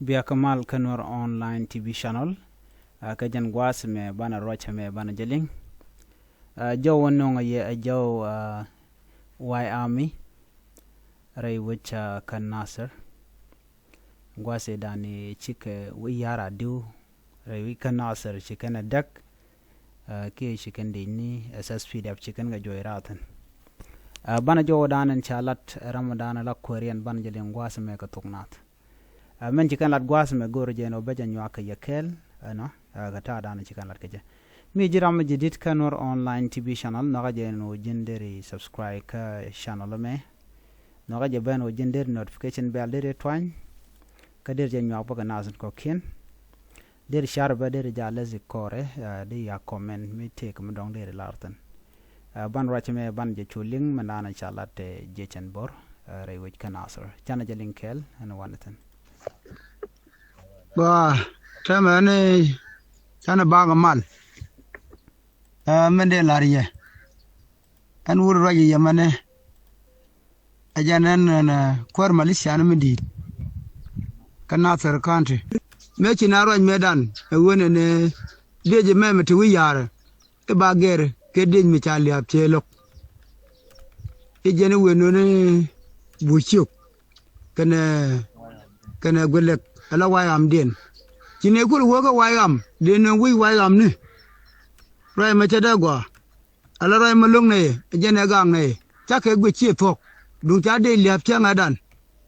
Bia Kamal Kanwar online TV channel kajan gwas me bana rocha me bana jeling Joe wonong ye Joe Y Army ray which kan Nasser gwase dani chike wi yara du ray wi kan Nasser chicken a duck ki chicken dini SSP dap chicken ga joy ratan bana Joe danan chalat Ramadan la Korean bana jeling gwase me ka tuknat men chicken lat gwas me gor jeno beja nyaka yakel no gata dana chicken lat keje mi jiram jidit Kanwar online TV channel no jeno jenderi subscribe ka channel me no ga beno jender notification bell de twan kader je nyak ba nazan ko ken der sharba der jalazi kore de ya comment mi take mo dong der lartan ban rachme ban je chuling manana chalat je chen bor rewej kanasar chana je linkel and wanatan ba tamane chana baga mal mende lariye an wur raji yamane ajanan na kwar Malaysia na midi kana fer country me chinaro medan e wone ne deje meme to wiyara e bagere ke deje mi chali apchelo e jene weno ne buchuk kana golek ala wayam den chine kul woga wayam den wi wayam ne ray ma chada gwa ala ray malung ne jene gang ne chake gwe chi thok du cha de liap cha ngadan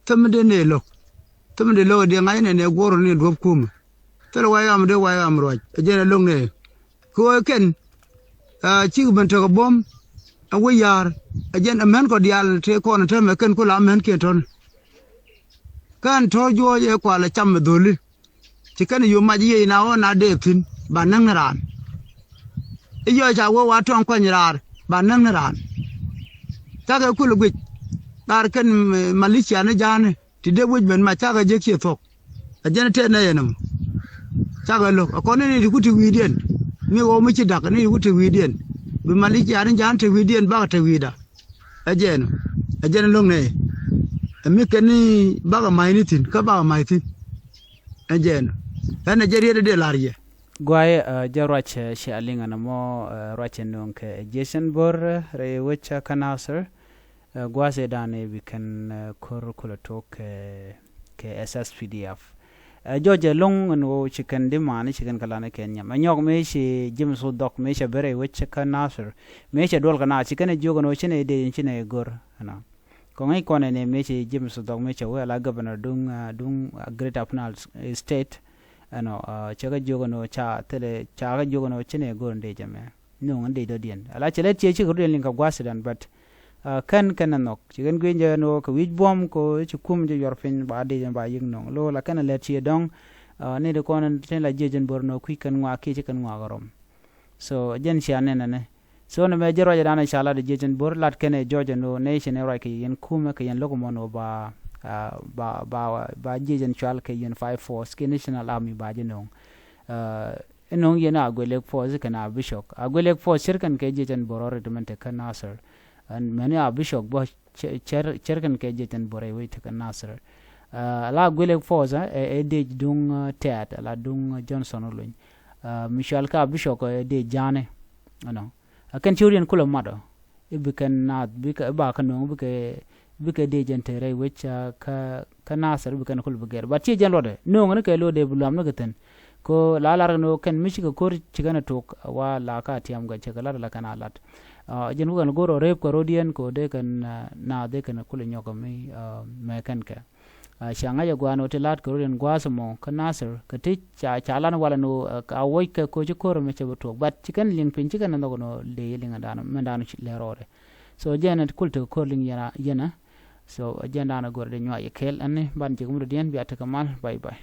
tamde ne lo de ngai ne goro ne dop kum tel wayam de wayam roj jene long ne ko ken chi ban to bom a we yar ajen amen ko dial te ko na teme ken ko la men ke ton kan to jo ye kwa la cham doli ti kan yu ma ji na o na de tin banang ran e yo cha wo wa ton ko nyar banang ran ta ga ku lu dar kan Malaysia na jane ti de wuj ben ma chaga je ke fok a jene te na yenum chaga lo ko ne ni kuti widien mi wo mi ci dak ni kuti widien bi Malaysia na jane te widien ba te wida a jene long ne mi kan ni ba ga mai ni tin ka ba mai tin a jene ana jeri de lariye gwaye jarwache shi alinga na mo rache nonke Jason Bor re wecha kanasar gwase dane we can curricular talk ke SSPDF George long no chicken demani chicken kalana Kenya manyok me shi James Dok me shi bere wecha kanasar me shi dol kana chicken jogo no chine de chine gor na ko ngai kone ne me shi James Dok me shi wala governor dung Great Apnal state ano chaga jogo no cha tele chaga jogo no chine gor de jame no ngande do dien ala chele che chi gor linka gwase dan but kan nok chigen gwenje no ko wij bom ko chukum je yorfin ba de ba ying no lo la kan le chi dong ne de kon ten la jejen borno ku kan ngwa ke kan ngwa gorom so jen shi anene ne so no me jero jana inshallah de jejen bor lat ken e joje no nation e ra ke yen kuma ke yen logo mono ba jejen chal ke yen 54 ski national army ba je no enong yena agwelek force kana bishop agwelek force shirkan ke jejen borore de mente kan nasar and many are bishop bo cherkan ke jeten bore we te kan nasar la gwelek force e de dung tet la dung Johnson olun Michel ka bishop e de jane no akan churian kula mado e bikan na bika ba kan no bika de jente re which ka nasar bikan kul biger ba ti jen lode no ngane ke lode bulam no gaten ko lalar no kan michiga kor chigana tok wa la ka tiam ga chekala la kana lat jen wugan goro rep ko rodien ko de kan na de kan kul nyoko mi me kan ka shanga ya gwano te lat ko rodien gwasmo kanasar ka ti chalan wala no ka woy ka ko jikoro me chebo tok bat chikan ling pin chikan no no le linga dana mandano le rore so jenet kulto ko ling yana so agenda na gorde nywa yekel anne ban jigum rodien bi atakamal bye bye